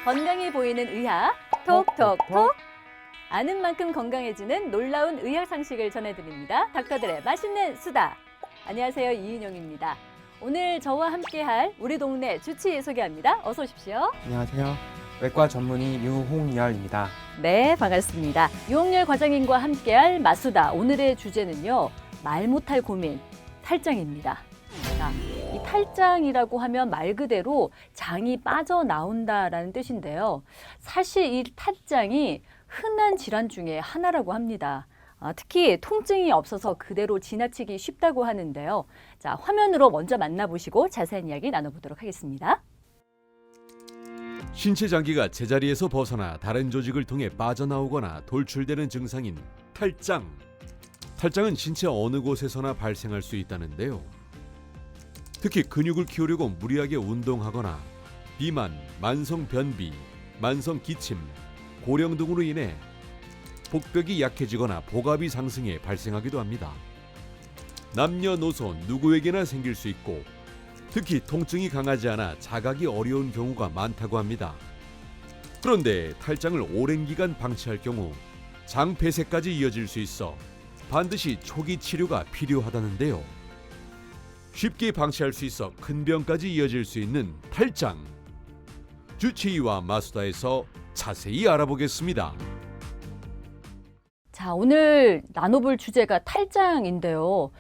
건강해 보이는 의학 톡톡톡. 아는 만큼 건강해지는 놀라운 의학 상식을 전해드립니다. 닥터들의 맛있는 수다. 안녕하세요, 이은영입니다. 오늘 저와 함께할 우리 동네 주치 소개합니다. 어서 오십시오. 안녕하세요. 외과 전문의 유홍열입니다. 네, 반갑습니다. 유홍열 과장님과 함께할 맛수다. 오늘의 주제는요, 말 못할 고민, 탈장입니다. 자, 이 탈장이라고 하면 말 그대로 장이 빠져나온다라는 뜻인데요. 사실 이 탈장이 흔한 질환 중에 하나라고 합니다. 특히 통증이 없어서 그대로 지나치기 쉽다고 하는데요. 자, 화면으로 먼저 만나보시고 자세한 이야기 나눠보도록 하겠습니다. 신체 장기가 제자리에서 벗어나 다른 조직을 통해 빠져나오거나 돌출되는 증상인 탈장. 탈장은 신체 어느 곳에서나 발생할 수 있다는데요. 특히 근육을 키우려고 무리하게 운동하거나 비만, 만성 변비, 만성 기침, 고령 등으로 인해 복벽이 약해지거나 복압이 상승해 발생하기도 합니다. 남녀노소 누구에게나 생길 수 있고 특히 통증이 강하지 않아 자각이 어려운 경우가 많다고 합니다. 그런데 탈장을 오랜 기간 방치할 경우 장 폐쇄까지 이어질 수 있어 반드시 초기 치료가 필요하다는데요. 쉽게 방치할 수 있어 큰 병까지 이어질 수 있는 탈장. 주치의와 마수다에서 자세히 알아보겠습니다. 자, 오늘 나눠볼 주제가 탈장인데요.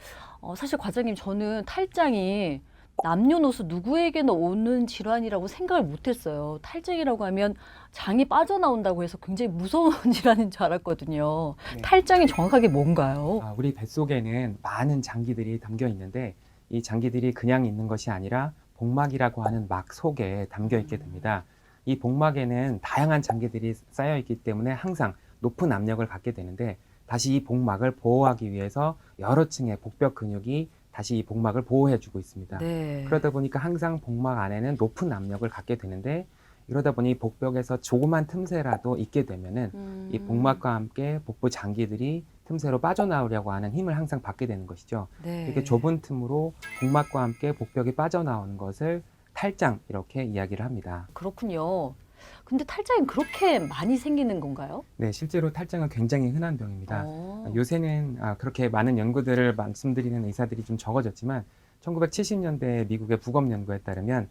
사실 과장님, 저는 탈장이 남녀노소 누구에게나 오는 질환이라고 생각을 못했어요. 탈장이라고 하면 장이 빠져나온다고 해서 굉장히 무서운 질환인 줄 알았거든요. 네. 탈장이 정확하게 뭔가요? 우리 뱃속에는 많은 장기들이 담겨 있는데 이 장기들이 그냥 있는 것이 아니라 복막이라고 하는 막 속에 담겨 있게 됩니다. 이 복막에는 다양한 장기들이 쌓여 있기 때문에 항상 높은 압력을 갖게 되는데 다시 이 복막을 보호하기 위해서 여러 층의 복벽 근육이 다시 이 복막을 보호해주고 있습니다. 네. 그러다 보니까 항상 복막 안에는 높은 압력을 갖게 되는데 이러다 보니 복벽에서 조그만 틈새라도 있게 되면은 이 복막과 함께 복부 장기들이 틈새로 빠져나오려고 하는 힘을 항상 받게 되는 것이죠. 네. 이렇게 좁은 틈으로 복막과 함께 복벽이 빠져나오는 것을 탈장 이렇게 이야기를 합니다. 그렇군요. 근데 탈장이 그렇게 많이 생기는 건가요? 네, 실제로 탈장은 굉장히 흔한 병입니다. 어. 요새는 그렇게 많은 연구들을 말씀드리는 의사들이 좀 적어졌지만 1970년대 미국의 부검 연구에 따르면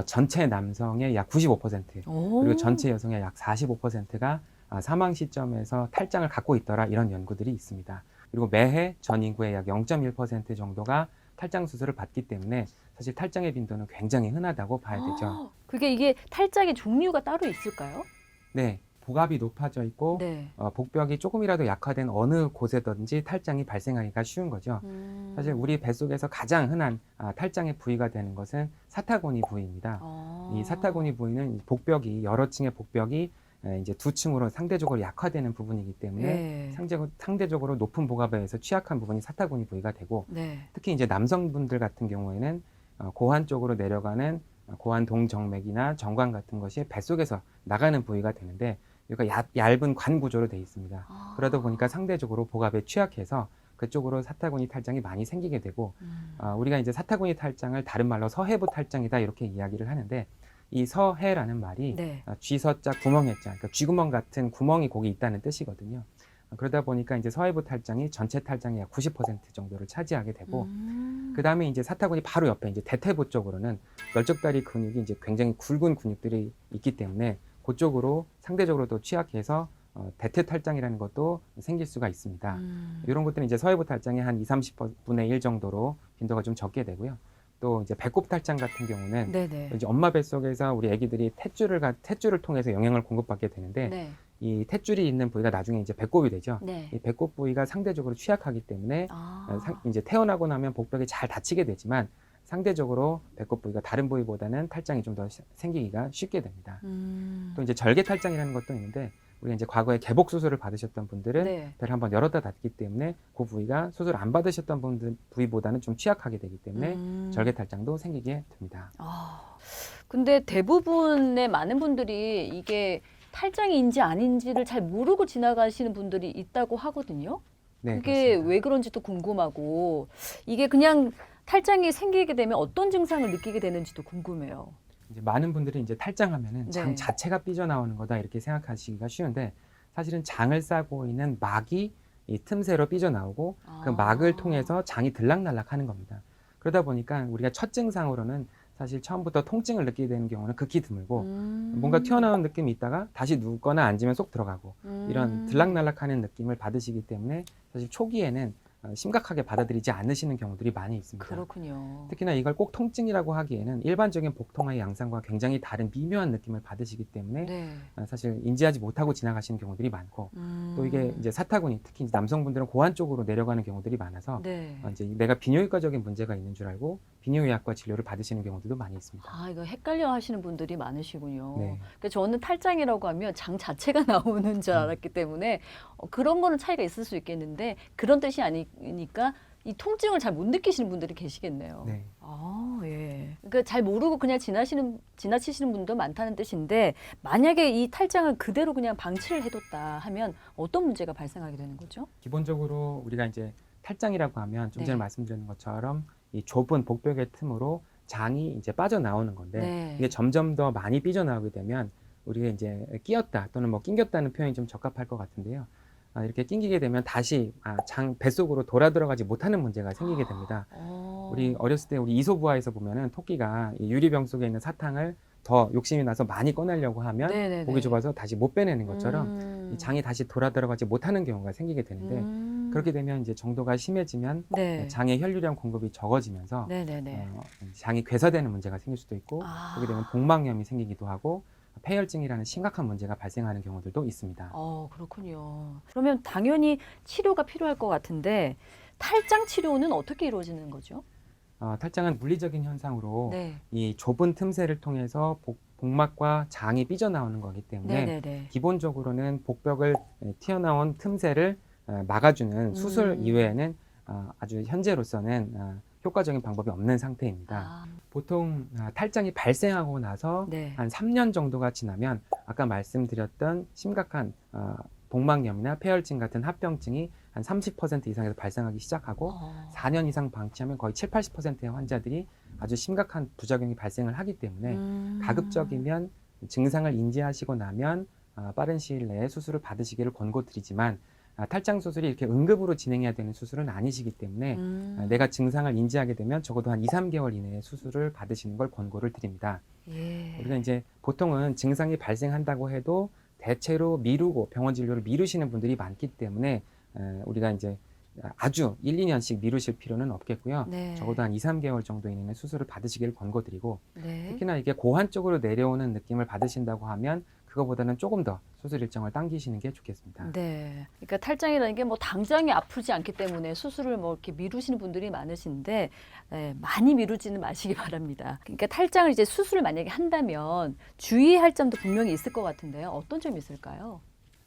전체 남성의 약 95% 그리고 전체 여성의 약 45%가 사망 시점에서 탈장을 갖고 있더라 이런 연구들이 있습니다. 그리고 매해 전 인구의 약 0.1% 정도가 탈장 수술을 받기 때문에 사실 탈장의 빈도는 굉장히 흔하다고 봐야 되죠. 이게 탈장의 종류가 따로 있을까요? 네, 복압이 높아져 있고 네. 복벽이 조금이라도 약화된 어느 곳에든지 탈장이 발생하기가 쉬운 거죠. 사실 우리 뱃속에서 가장 흔한 탈장의 부위가 되는 것은 사타구니 부위입니다. 이 사타구니 부위는 복벽이 여러 층의 복벽이 이제 두 층으로 상대적으로 약화되는 부분이기 때문에 네. 상대적으로 높은 복압에 의해서 취약한 부분이 사타구니 부위가 되고 네. 특히 이제 남성분들 같은 경우에는 고환 쪽으로 내려가는 고환 동정맥이나 정관 같은 것이 뱃속에서 나가는 부위가 되는데 여기가 얇은 관 구조로 되어 있습니다. 그러다 보니까 상대적으로 복압에 취약해서 그쪽으로 사타구니 탈장이 많이 생기게 되고 우리가 이제 사타구니 탈장을 다른 말로 서해부 탈장이다 이렇게 이야기를 하는데 이 서해라는 말이 네. 쥐서자 구멍해자, 그러니까 쥐구멍 같은 구멍이 거기 있다는 뜻이거든요. 그러다 보니까 이제 서해부 탈장이 전체 탈장의 약 90% 정도를 차지하게 되고, 그 다음에 이제 사타구니 바로 옆에 이제 대퇴부 쪽으로는 멸족다리 근육이 이제 굉장히 굵은 근육들이 있기 때문에 그쪽으로 상대적으로 더 취약해서 대퇴 탈장이라는 것도 생길 수가 있습니다. 이런 것들은 이제 서해부 탈장의 한 20-30분의 1 정도로 빈도가 좀 적게 되고요. 또 이제 배꼽 탈장 같은 경우는 네네. 이제 엄마 뱃속에서 우리 아기들이 탯줄을 통해서 영양을 공급받게 되는데 네. 이 탯줄이 있는 부위가 나중에 이제 배꼽이 되죠. 네. 이 배꼽 부위가 상대적으로 취약하기 때문에 이제 태어나고 나면 복벽이 잘 닫히게 되지만 상대적으로 배꼽 부위가 다른 부위보다는 탈장이 좀 더 생기기가 쉽게 됩니다. 또 이제 절개 탈장이라는 것도 있는데 우리가 이제 과거에 개복 수술을 받으셨던 분들은 네. 배를 한번 열었다 닫기 때문에 그 부위가 수술 안 받으셨던 분들 부위보다는 좀 취약하게 되기 때문에 절개 탈장도 생기게 됩니다. 근데 대부분의 많은 분들이 이게 탈장인지 아닌지를 잘 모르고 지나가시는 분들이 있다고 하거든요. 네, 그게 그렇습니다. 왜 그런지도 궁금하고 이게 그냥 탈장이 생기게 되면 어떤 증상을 느끼게 되는지도 궁금해요. 이제 많은 분들이 이제 탈장하면은 장 네. 자체가 삐져나오는 거다 이렇게 생각하시기가 쉬운데 사실은 장을 싸고 있는 막이 이 틈새로 삐져나오고 그 막을 통해서 장이 들락날락하는 겁니다. 그러다 보니까 우리가 첫 증상으로는 사실 처음부터 통증을 느끼게 되는 경우는 극히 드물고 뭔가 튀어나온 느낌이 있다가 다시 눕거나 앉으면 쏙 들어가고 이런 들락날락하는 느낌을 받으시기 때문에 사실 초기에는 심각하게 받아들이지 않으시는 경우들이 많이 있습니다. 그렇군요. 특히나 이걸 꼭 통증이라고 하기에는 일반적인 복통의 양상과 굉장히 다른 미묘한 느낌을 받으시기 때문에 네. 사실 인지하지 못하고 지나가시는 경우들이 많고 또 이게 이제 사타구니 특히 이제 남성분들은 고환 쪽으로 내려가는 경우들이 많아서 네. 이제 내가 비뇨기과적인 문제가 있는 줄 알고 비뇨의학과 진료를 받으시는 경우들도 많이 있습니다. 아, 이거 헷갈려 하시는 분들이 많으시군요. 네. 그러니까 저는 탈장이라고 하면 장 자체가 나오는 줄 알았기 때문에 그런 거는 차이가 있을 수 있겠는데 그런 뜻이 아니니까 이 통증을 잘 못 느끼시는 분들이 계시겠네요. 네. 아, 예. 그러니까 잘 모르고 그냥 지나치시는 분도 많다는 뜻인데 만약에 이 탈장을 그대로 그냥 방치를 해뒀다 하면 어떤 문제가 발생하게 되는 거죠? 기본적으로 우리가 이제 탈장이라고 하면 좀 전에 네. 말씀드린 것처럼 이 좁은 복벽의 틈으로 장이 이제 빠져나오는 건데 네. 이게 점점 더 많이 삐져나오게 되면 우리가 이제 끼었다 또는 뭐 낑겼다는 표현이 좀 적합할 것 같은데요. 이렇게 낑기게 되면 다시 장 뱃속으로 돌아 들어가지 못하는 문제가 생기게 됩니다. 우리 어렸을 때 우리 이솝우화에서 보면은 토끼가 이 유리병 속에 있는 사탕을 더 욕심이 나서 많이 꺼내려고 하면 네네네. 목이 좁아서 다시 못 빼내는 것처럼 이 장이 다시 돌아 들어가지 못하는 경우가 생기게 되는데 그렇게 되면 이제 정도가 심해지면 네. 장의 혈류량 공급이 적어지면서 네네네. 장이 괴사되는 문제가 생길 수도 있고 아. 그렇게 되면 복막염이 생기기도 하고 폐혈증이라는 심각한 문제가 발생하는 경우들도 있습니다. 그렇군요. 그러면 당연히 치료가 필요할 것 같은데 탈장 치료는 어떻게 이루어지는 거죠? 탈장은 물리적인 현상으로 네. 이 좁은 틈새를 통해서 복막과 장이 삐져나오는 거기 때문에 네네네. 기본적으로는 복벽을 튀어나온 틈새를 막아주는 수술 이외에는 아주 현재로서는 효과적인 방법이 없는 상태입니다. 보통 탈장이 발생하고 나서 네. 한 3년 정도가 지나면 아까 말씀드렸던 심각한 복막염이나 폐혈증 같은 합병증이 한 30% 이상에서 발생하기 시작하고 4년 이상 방치하면 거의 7, 80%의 환자들이 아주 심각한 부작용이 발생을 하기 때문에 가급적이면 증상을 인지하시고 나면 빠른 시일 내에 수술을 받으시기를 권고드리지만 탈장 수술이 이렇게 응급으로 진행해야 되는 수술은 아니시기 때문에 내가 증상을 인지하게 되면 적어도 한 2, 3개월 이내에 수술을 받으시는 걸 권고를 드립니다. 예. 우리가 이제 보통은 증상이 발생한다고 해도 대체로 미루고 병원 진료를 미루시는 분들이 많기 때문에 우리가 이제 아주 1, 2년씩 미루실 필요는 없겠고요. 네. 적어도 한 2, 3개월 정도 이내에 수술을 받으시기를 권고드리고 네. 특히나 이게 고환 쪽으로 내려오는 느낌을 받으신다고 하면 그거보다는 조금 더 수술 일정을 당기시는 게 좋겠습니다. 네. 그러니까 탈장이라는 게 뭐 당장이 아프지 않기 때문에 수술을 뭐 이렇게 미루시는 분들이 많으신데 많이 미루지는 마시기 바랍니다. 그러니까 탈장을 이제 수술을 만약에 한다면 주의할 점도 분명히 있을 것 같은데요. 어떤 점이 있을까요?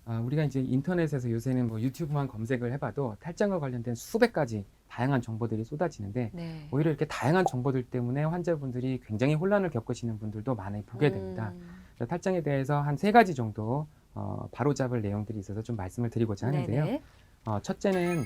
우리가 이제 인터넷에서 요새는 뭐 유튜브만 검색을 해봐도 탈장과 관련된 수백 가지 다양한 정보들이 쏟아지는데 네. 오히려 이렇게 다양한 정보들 때문에 환자분들이 굉장히 혼란을 겪으시는 분들도 많이 보게 됩니다. 그래서 탈장에 대해서 한 3가지 정도 바로잡을 내용들이 있어서 좀 말씀을 드리고자 하는데요. 네네. 첫째는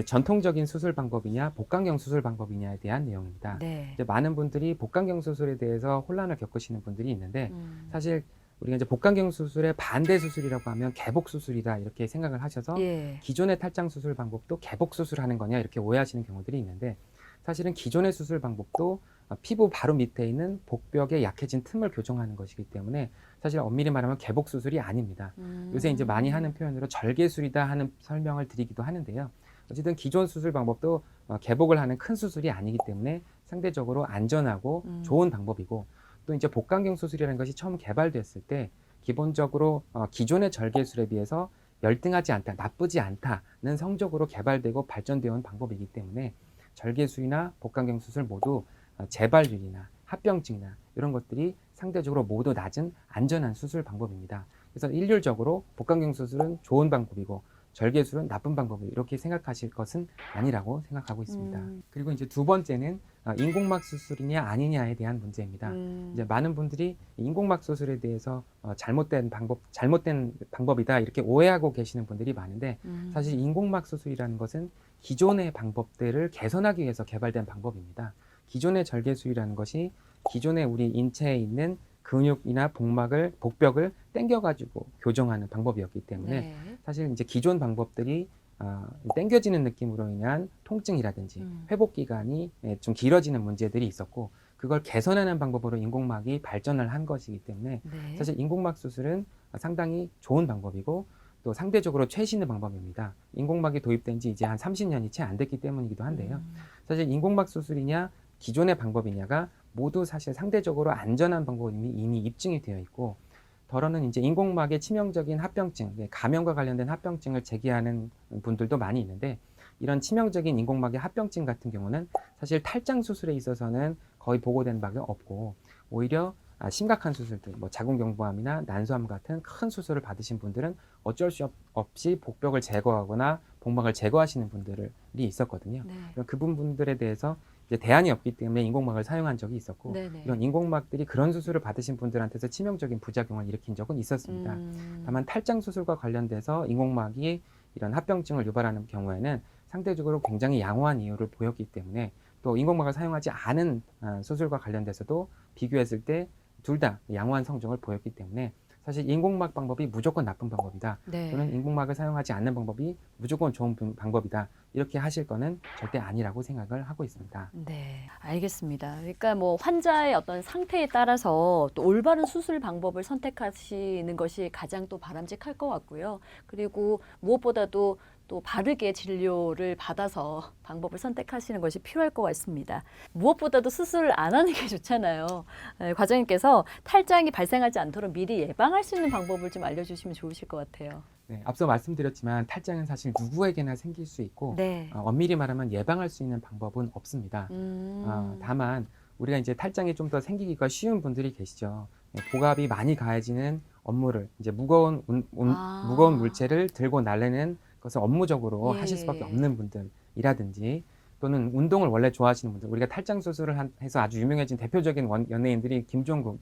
전통적인 수술 방법이냐 복강경 수술 방법이냐에 대한 내용입니다. 네. 이제 많은 분들이 복강경 수술에 대해서 혼란을 겪으시는 분들이 있는데 사실 우리가 이제 복강경 수술의 반대 수술이라고 하면 개복 수술이다 이렇게 생각을 하셔서 예. 기존의 탈장 수술 방법도 개복 수술하는 거냐 이렇게 오해하시는 경우들이 있는데 사실은 기존의 수술 방법도 피부 바로 밑에 있는 복벽에 약해진 틈을 교정하는 것이기 때문에 사실 엄밀히 말하면 개복 수술이 아닙니다. 요새 이제 많이 하는 표현으로 절개술이다 하는 설명을 드리기도 하는데요. 어쨌든 기존 수술 방법도 개복을 하는 큰 수술이 아니기 때문에 상대적으로 안전하고 좋은 방법이고 또 이제 복강경 수술이라는 것이 처음 개발됐을 때 기본적으로 기존의 절개술에 비해서 열등하지 않다, 나쁘지 않다는 성적으로 개발되고 발전되어 온 방법이기 때문에 절개술이나 복강경 수술 모두 재발률이나 합병증이나 이런 것들이 상대적으로 모두 낮은 안전한 수술 방법입니다. 그래서 일률적으로 복강경 수술은 좋은 방법이고 절개술은 나쁜 방법이 이렇게 생각하실 것은 아니라고 생각하고 있습니다. 그리고 이제 두 번째는 인공막 수술이냐 아니냐에 대한 문제입니다. 이제 많은 분들이 인공막 수술에 대해서 잘못된 방법이다 이렇게 오해하고 계시는 분들이 많은데 사실 인공막 수술이라는 것은 기존의 방법들을 개선하기 위해서 개발된 방법입니다. 기존의 절개술이라는 것이 기존에 우리 인체에 있는 근육이나 복벽을 당겨가지고 교정하는 방법이었기 때문에 네. 사실 이제 기존 방법들이 당겨지는 느낌으로 인한 통증이라든지 회복 기간이 좀 길어지는 문제들이 있었고, 그걸 개선하는 방법으로 인공막이 발전을 한 것이기 때문에 네. 사실 인공막 수술은 상당히 좋은 방법이고 또 상대적으로 최신의 방법입니다. 인공막이 도입된 지 이제 한 30년이 채 안 됐기 때문이기도 한데요. 사실 인공막 수술이냐 기존의 방법이냐가 모두 사실 상대적으로 안전한 방법이 이미 입증이 되어 있고, 더러는 이제 인공막의 치명적인 합병증, 감염과 관련된 합병증을 제기하는 분들도 많이 있는데, 이런 치명적인 인공막의 합병증 같은 경우는 사실 탈장 수술에 있어서는 거의 보고된 바가 없고, 오히려 심각한 수술들, 뭐 자궁경부암이나 난소암 같은 큰 수술을 받으신 분들은 어쩔 수 없이 복벽을 제거하거나 복막을 제거하시는 분들이 있었거든요. 네. 그 부분들에 대해서 이제 대안이 없기 때문에 인공막을 사용한 적이 있었고, 네네. 이런 인공막들이 그런 수술을 받으신 분들한테서 치명적인 부작용을 일으킨 적은 있었습니다. 다만 탈장 수술과 관련돼서 인공막이 이런 합병증을 유발하는 경우에는 상대적으로 굉장히 양호한 이유를 보였기 때문에, 또 인공막을 사용하지 않은 수술과 관련돼서도 비교했을 때 둘 다 양호한 성적을 보였기 때문에, 사실 인공막 방법이 무조건 나쁜 방법이다, 네. 또는 인공막을 사용하지 않는 방법이 무조건 좋은 방법이다, 이렇게 하실 거는 절대 아니라고 생각을 하고 있습니다. 네, 알겠습니다. 그러니까 뭐 환자의 어떤 상태에 따라서 또 올바른 수술 방법을 선택하시는 것이 가장 또 바람직할 것 같고요. 그리고 무엇보다도 또 바르게 진료를 받아서 방법을 선택하시는 것이 필요할 것 같습니다. 무엇보다도 수술을 안 하는 게 좋잖아요. 과장님께서 탈장이 발생하지 않도록 미리 예방할 수 있는 방법을 좀 알려주시면 좋으실 것 같아요. 네, 앞서 말씀드렸지만 탈장은 사실 누구에게나 생길 수 있고, 네. 엄밀히 말하면 예방할 수 있는 방법은 없습니다. 다만 우리가 이제 탈장이 좀 더 생기기가 쉬운 분들이 계시죠. 복압이 많이 가해지는 업무를, 이제 무거운 물체를 들고 나르는 것을 업무적으로 하실 수밖에 없는 분들이라든지, 또는 운동을 원래 좋아하시는 분들, 우리가 탈장 수술을 해서 아주 유명해진 대표적인 연예인들이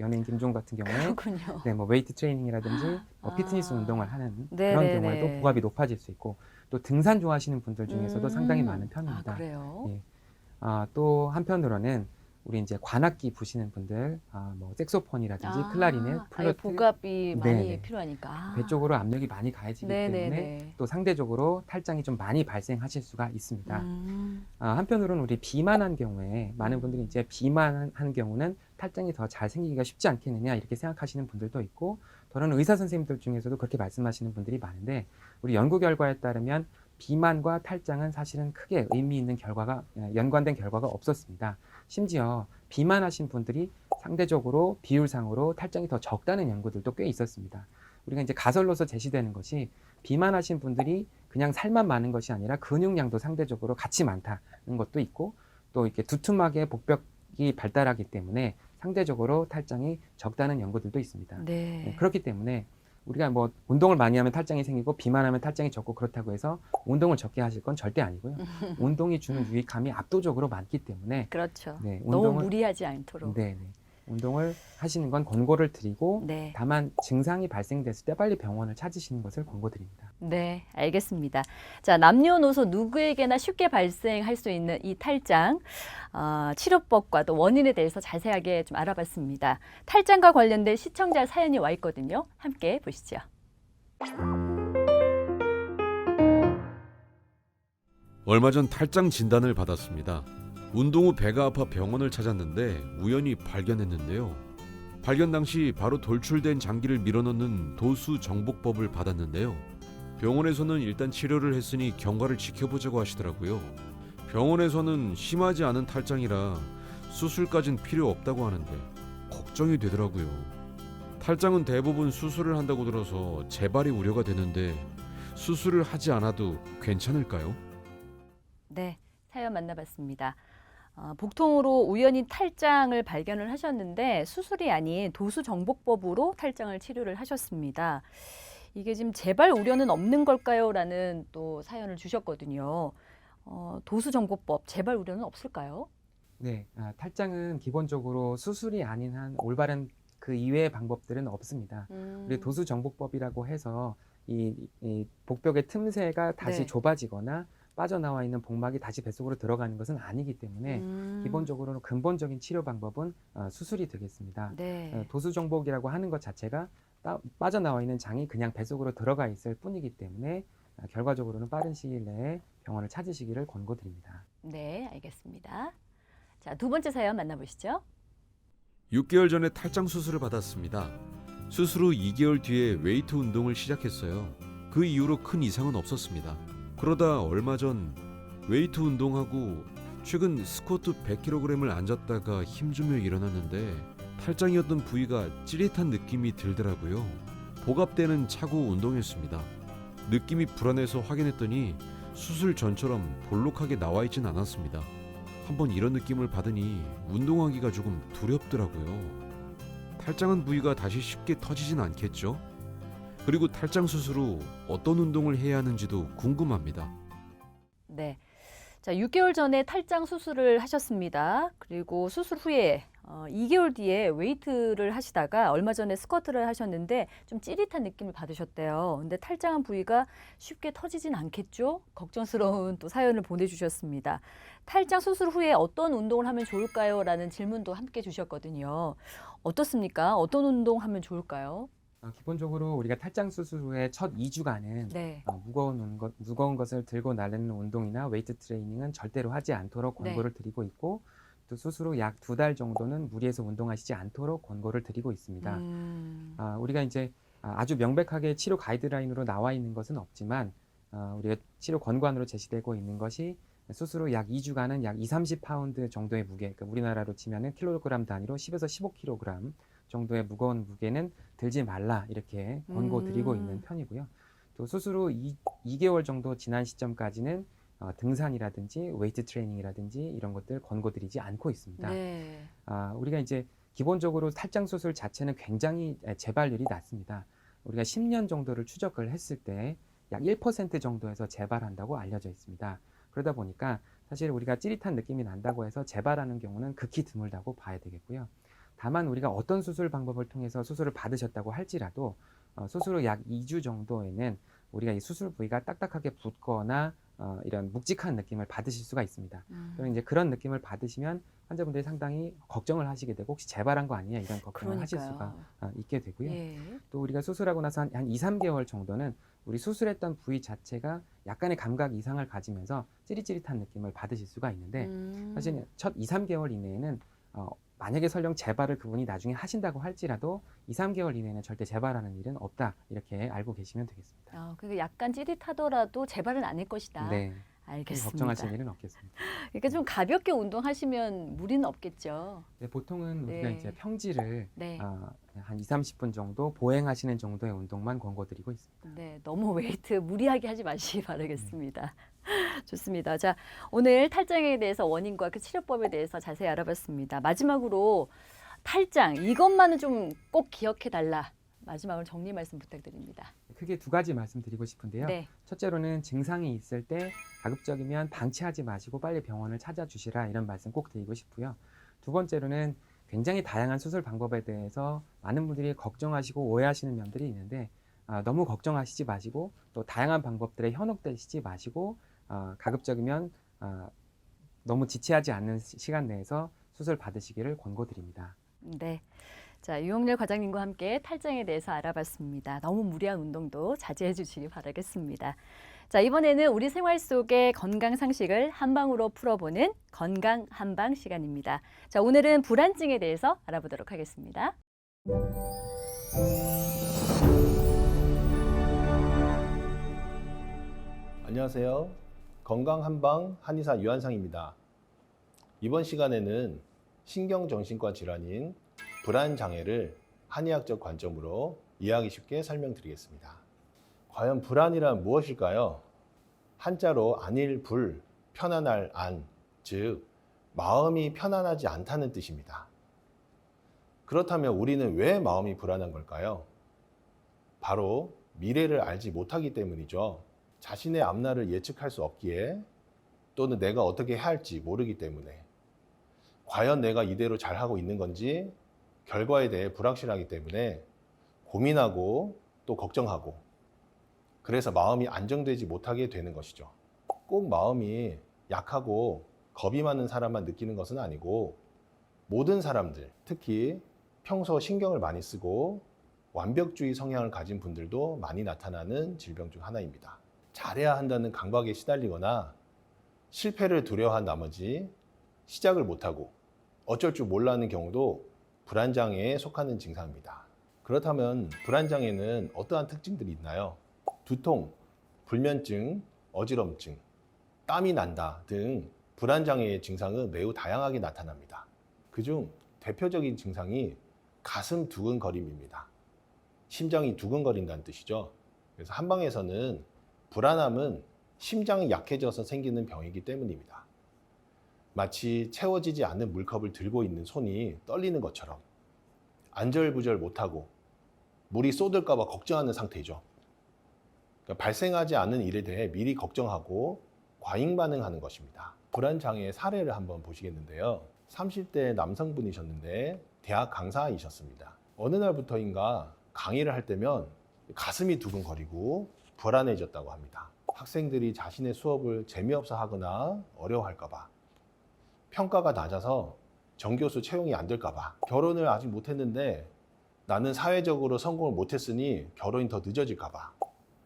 연예인 김종국 같은 경우에 그렇군요. 네, 뭐 웨이트 트레이닝이라든지 피트니스 운동을 하는 네, 그런 네, 경우에도 네. 복압이 높아질 수 있고, 또 등산 좋아하시는 분들 중에서도 상당히 많은 편입니다. 그래요? 예. 또 한편으로는 우리 이제 관악기 부시는 분들, 뭐 색소폰이라든지 클라리넷, 플루트, 복압이 많이 네네. 필요하니까. 배 쪽으로 압력이 많이 가해지기 때문에 네네네. 또 상대적으로 탈장이 좀 많이 발생하실 수가 있습니다. 한편으로는 우리 비만한 경우에 많은 분들이 이제 비만한 경우는 탈장이 더 잘 생기기가 쉽지 않겠느냐, 이렇게 생각하시는 분들도 있고, 저는 의사 선생님들 중에서도 그렇게 말씀하시는 분들이 많은데, 우리 연구 결과에 따르면 비만과 탈장은 사실은 크게 의미 있는 연관된 결과가 없었습니다. 심지어 비만하신 분들이 상대적으로 비율상으로 탈장이 더 적다는 연구들도 꽤 있었습니다. 우리가 이제 가설로서 제시되는 것이, 비만하신 분들이 그냥 살만 많은 것이 아니라 근육량도 상대적으로 같이 많다는 것도 있고, 또 이렇게 두툼하게 복벽이 발달하기 때문에 상대적으로 탈장이 적다는 연구들도 있습니다. 네. 그렇기 때문에 우리가 뭐 운동을 많이 하면 탈장이 생기고 비만하면 탈장이 적고 그렇다고 해서 운동을 적게 하실 건 절대 아니고요. 운동이 주는 유익함이 압도적으로 많기 때문에, 그렇죠. 네, 너무 무리하지 않도록. 네, 운동을 하시는 건 권고를 드리고, 네. 다만 증상이 발생됐을 때 빨리 병원을 찾으시는 것을 권고드립니다. 네, 알겠습니다. 자, 남녀노소 누구에게나 쉽게 발생할 수 있는 이 탈장, 치료법과 또 원인에 대해서 자세하게 좀 알아봤습니다. 탈장과 관련된 시청자 사연이 와 있거든요. 함께 보시죠. 얼마 전 탈장 진단을 받았습니다. 운동 후 배가 아파 병원을 찾았는데 우연히 발견했는데요. 발견 당시 바로 돌출된 장기를 밀어넣는 도수 정복법을 받았는데요. 병원에서는 일단 치료를 했으니 경과를 지켜보자고 하시더라고요. 병원에서는 심하지 않은 탈장이라 수술까진 필요 없다고 하는데 걱정이 되더라고요. 탈장은 대부분 수술을 한다고 들어서 재발이 우려가 되는데 수술을 하지 않아도 괜찮을까요? 네, 사연 만나봤습니다. 복통으로 우연히 탈장을 발견을 하셨는데 수술이 아닌 도수 정복법으로 탈장을 치료를 하셨습니다. 이게 지금 재발 우려는 없는 걸까요? 라는 또 사연을 주셨거든요. 도수 정복법, 재발 우려는 없을까요? 네, 탈장은 기본적으로 수술이 아닌 한 올바른 그 이외의 방법들은 없습니다. 우리 도수 정복법이라고 해서 이 복벽의 틈새가 다시 네. 좁아지거나 빠져나와 있는 복막이 다시 뱃속으로 들어가는 것은 아니기 때문에 기본적으로는 근본적인 치료 방법은 수술이 되겠습니다. 네. 도수정복이라고 하는 것 자체가 빠져나와 있는 장이 그냥 뱃속으로 들어가 있을 뿐이기 때문에 결과적으로는 빠른 시일 내에 병원을 찾으시기를 권고드립니다. 네, 알겠습니다. 자, 두 번째 사연 만나보시죠. 6개월 전에 탈장 수술을 받았습니다. 수술 후 2개월 뒤에 웨이트 운동을 시작했어요. 그 이후로 큰 이상은 없었습니다. 그러다 얼마 전 웨이트 운동하고 최근 스쿼트 100kg을 앉았다가 힘주며 일어났는데 탈장이었던 부위가 찌릿한 느낌이 들더라고요. 복압되는 차고 운동했습니다. 느낌이 불안해서 확인했더니 수술 전처럼 볼록하게 나와 있진 않았습니다. 한번 이런 느낌을 받으니 운동하기가 조금 두렵더라고요. 탈장한 부위가 다시 쉽게 터지진 않겠죠? 그리고 탈장 수술 후 어떤 운동을 해야 하는지도 궁금합니다. 네. 자, 6개월 전에 탈장 수술을 하셨습니다. 그리고 수술 후에 2개월 뒤에 웨이트를 하시다가 얼마 전에 스쿼트를 하셨는데 좀 찌릿한 느낌을 받으셨대요. 근데 탈장한 부위가 쉽게 터지진 않겠죠? 걱정스러운 또 사연을 보내주셨습니다. 탈장 수술 후에 어떤 운동을 하면 좋을까요? 라는 질문도 함께 주셨거든요. 어떻습니까? 어떤 운동하면 좋을까요? 기본적으로 우리가 탈장 수술 후에 첫 2주간은 네. 무거운 것을 들고 나르는 운동이나 웨이트 트레이닝은 절대로 하지 않도록 권고를 드리고 있고, 또 수술 후 약 2달 정도는 무리해서 운동하시지 않도록 권고를 드리고 있습니다. 우리가 이제 아주 명백하게 치료 가이드라인으로 나와 있는 것은 없지만 우리가 치료 권고안으로 제시되고 있는 것이 수술 후 약 2주간은 약 20-30파운드 정도의 무게, 그러니까 우리나라로 치면은 킬로그램 단위로 10에서 15kg 정도의 무거운 무게는 들지 말라, 이렇게 권고 드리고 있는 편이고요. 또 수술 후 2개월 정도 지난 시점까지는 등산이라든지 웨이트 트레이닝이라든지 이런 것들 권고드리지 않고 있습니다. 네. 우리가 이제 기본적으로 탈장 수술 자체는 굉장히 재발률이 낮습니다. 우리가 10년 정도를 추적을 했을 때 약 1% 정도에서 재발한다고 알려져 있습니다. 그러다 보니까 사실 우리가 찌릿한 느낌이 난다고 해서 재발하는 경우는 극히 드물다고 봐야 되겠고요. 다만 우리가 어떤 수술 방법을 통해서 수술을 받으셨다고 할지라도 수술 후 약 2주 정도에는 우리가 이 수술 부위가 딱딱하게 붓거나 이런 묵직한 느낌을 받으실 수가 있습니다. 그럼 이제 그런 느낌을 받으시면 환자분들이 상당히 걱정을 하시게 되고, 혹시 재발한 거 아니냐 이런 걱정을 하실 수가 있게 되고요. 예. 또 우리가 수술하고 나서 한 2-3개월 정도는 우리 수술했던 부위 자체가 약간의 감각 이상을 가지면서 찌릿찌릿한 느낌을 받으실 수가 있는데, 사실 첫 2-3개월 이내에는 만약에 설령 재발을 그분이 나중에 하신다고 할지라도 2-3개월 이내에는 절대 재발하는 일은 없다, 이렇게 알고 계시면 되겠습니다. 그리고 약간 찌릿하더라도 재발은 아닐 것이다. 네, 알겠습니다. 걱정하실 일은 없겠습니다. 그러니까 좀 가볍게 운동하시면 무리는 없겠죠. 네, 보통은 우리가 이제 평지를 네. 한 2-30분 정도 보행하시는 정도의 운동만 권고드리고 있습니다. 네, 너무 웨이트 무리하게 하지 마시기 바라겠습니다. 좋습니다. 자, 오늘 탈장에 대해서 원인과 그 치료법에 대해서 자세히 알아봤습니다. 마지막으로 탈장, 이것만은 좀 꼭 기억해 달라. 마지막으로 정리 말씀 부탁드립니다. 크게 2가지 말씀드리고 싶은데요. 네. 첫째로는 증상이 있을 때 가급적이면 방치하지 마시고 빨리 병원을 찾아주시라, 이런 말씀 꼭 드리고 싶고요. 두 번째로는 굉장히 다양한 수술 방법에 대해서 많은 분들이 걱정하시고 오해하시는 면들이 있는데, 너무 걱정하시지 마시고 또 다양한 방법들에 현혹되시지 마시고 가급적이면 너무 지체하지 않는 시간 내에서 수술 받으시기를 권고드립니다. 네. 자, 유영렬 과장님과 함께 탈장에 대해서 알아봤습니다. 너무 무리한 운동도 자제해 주시기 바라겠습니다. 자, 이번에는 우리 생활 속의 건강 상식을 한방으로 풀어보는 건강 한방 시간입니다. 자, 오늘은 불안증에 대해서 알아보도록 하겠습니다. 안녕하세요. 건강 한방 한의사 유한상입니다. 이번 시간에는 신경정신과 질환인 불안장애를 한의학적 관점으로 이해하기 쉽게 설명드리겠습니다. 과연 불안이란 무엇일까요? 한자로 안일 불, 편안할 안, 즉 마음이 편안하지 않다는 뜻입니다. 그렇다면 우리는 왜 마음이 불안한 걸까요? 바로 미래를 알지 못하기 때문이죠. 자신의 앞날을 예측할 수 없기에, 또는 내가 어떻게 해야 할지 모르기 때문에, 과연 내가 이대로 잘하고 있는 건지 결과에 대해 불확실하기 때문에 고민하고 또 걱정하고, 그래서 마음이 안정되지 못하게 되는 것이죠. 꼭 마음이 약하고 겁이 많은 사람만 느끼는 것은 아니고 모든 사람들, 특히 평소 신경을 많이 쓰고 완벽주의 성향을 가진 분들도 많이 나타나는 질병 중 하나입니다. 잘해야 한다는 강박에 시달리거나 실패를 두려워한 나머지 시작을 못하고 어쩔 줄 몰라하는 경우도 불안장애에 속하는 증상입니다. 그렇다면 불안장애는 어떠한 특징들이 있나요? 두통, 불면증, 어지럼증, 땀이 난다 등 불안장애의 증상은 매우 다양하게 나타납니다. 그중 대표적인 증상이 가슴 두근거림입니다. 심장이 두근거린다는 뜻이죠. 그래서 한방에서는 불안함은 심장이 약해져서 생기는 병이기 때문입니다. 마치 채워지지 않는 물컵을 들고 있는 손이 떨리는 것처럼 안절부절 못하고 물이 쏟을까 봐 걱정하는 상태이죠. 그러니까 발생하지 않는 일에 대해 미리 걱정하고 과잉 반응하는 것입니다. 불안장애의 사례를 한번 보시겠는데요. 30대 남성분이셨는데 대학 강사이셨습니다. 어느 날부터인가 강의를 할 때면 가슴이 두근거리고 불안해졌다고 합니다. 학생들이 자신의 수업을 재미없어 하거나 어려워할까 봐, 평가가 낮아서 정교수 채용이 안 될까 봐, 결혼을 아직 못했는데 나는 사회적으로 성공을 못했으니 결혼이 더 늦어질까 봐,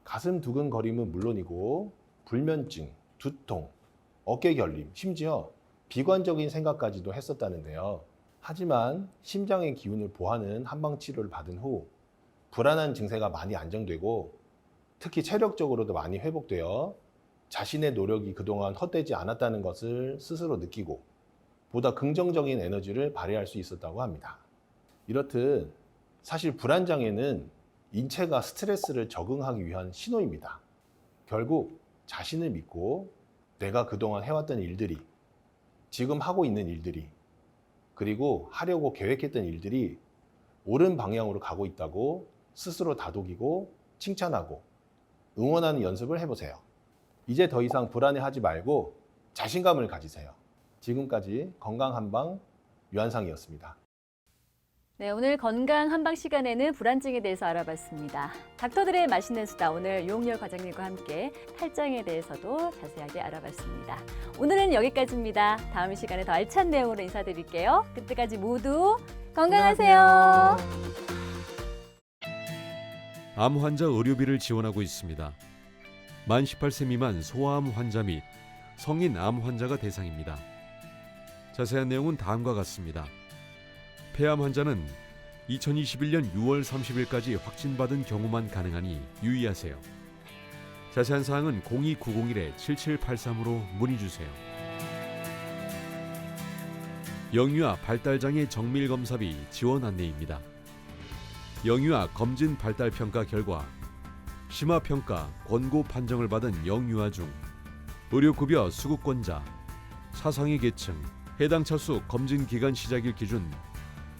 가슴 두근거림은 물론이고 불면증, 두통, 어깨 결림, 심지어 비관적인 생각까지도 했었다는데요. 하지만 심장의 기운을 보하는 한방 치료를 받은 후 불안한 증세가 많이 안정되고 특히 체력적으로도 많이 회복되어 자신의 노력이 그동안 헛되지 않았다는 것을 스스로 느끼고 보다 긍정적인 에너지를 발휘할 수 있었다고 합니다. 이렇듯 사실 불안장애는 인체가 스트레스를 적응하기 위한 신호입니다. 결국 자신을 믿고 내가 그동안 해왔던 일들이, 지금 하고 있는 일들이, 그리고 하려고 계획했던 일들이 옳은 방향으로 가고 있다고 스스로 다독이고 칭찬하고 응원하는 연습을 해보세요. 이제 더 이상 불안해하지 말고 자신감을 가지세요. 지금까지 건강한방 유한상이었습니다. 네, 오늘 건강 한방 시간에는 불안증에 대해서 알아봤습니다. 닥터들의 맛있는 수다, 오늘 유홍열 과장님과 함께 탈장에 대해서도 자세하게 알아봤습니다. 오늘은 여기까지입니다. 다음 시간에 더 알찬 내용으로 인사드릴게요. 그때까지 모두 건강하세요. 암 환자 의료비를 지원하고 있습니다. 만 18세 미만 소아암 환자 및 성인 암 환자가 대상입니다. 자세한 내용은 다음과 같습니다. 폐암 환자는 2021년 6월 30일까지 확진받은 경우만 가능하니 유의하세요. 자세한 사항은 02-901-7783으로 문의주세요. 영유아 발달장애 정밀검사비 지원 안내입니다. 영유아 검진 발달평가 결과 심화평가 권고 판정을 받은 영유아 중 의료급여 수급권자, 차상위 계층, 해당 차수 검진 기간 시작일 기준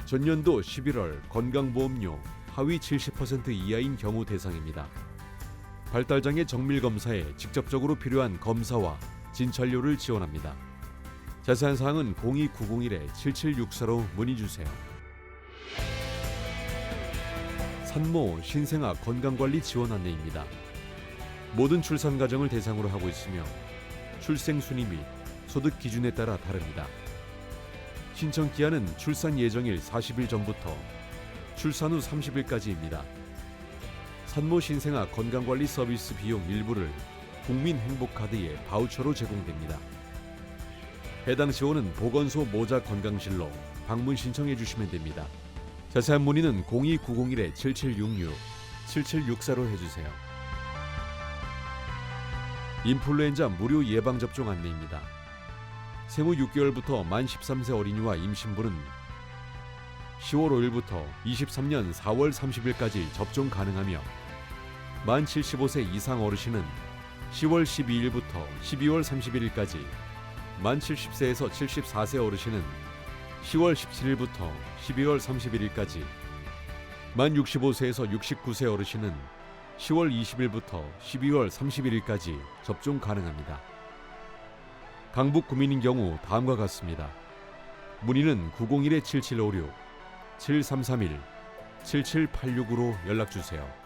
전년도 11월 건강보험료 하위 70% 이하인 경우 대상입니다. 발달장애 정밀검사에 직접적으로 필요한 검사와 진찰료를 지원합니다. 자세한 사항은 02-901-7764로 문의주세요. 산모 신생아 건강관리 지원 안내입니다. 모든 출산 가정을 대상으로 하고 있으며 출생 순위 및 소득 기준에 따라 다릅니다. 신청 기한은 출산 예정일 40일 전부터 출산 후 30일까지입니다. 산모 신생아 건강관리 서비스 비용 일부를 국민행복카드에 바우처로 제공됩니다. 해당 지원은 보건소 모자 건강실로 방문 신청해 주시면 됩니다. 자세한 문의는 02-901-7766, 7764로 해주세요. 인플루엔자 무료 예방접종 안내입니다. 생후 6개월부터 만 13세 어린이와 임신부는 10월 5일부터 23년 4월 30일까지 접종 가능하며 만 75세 이상 어르신은 10월 12일부터 12월 31일까지, 만 70세에서 74세 어르신은 10월 17일부터 12월 31일까지, 만 65세에서 69세 어르신은 10월 20일부터 12월 31일까지 접종 가능합니다. 강북 구민인 경우 다음과 같습니다. 문의는 901-7756, 7331, 7786으로 연락주세요.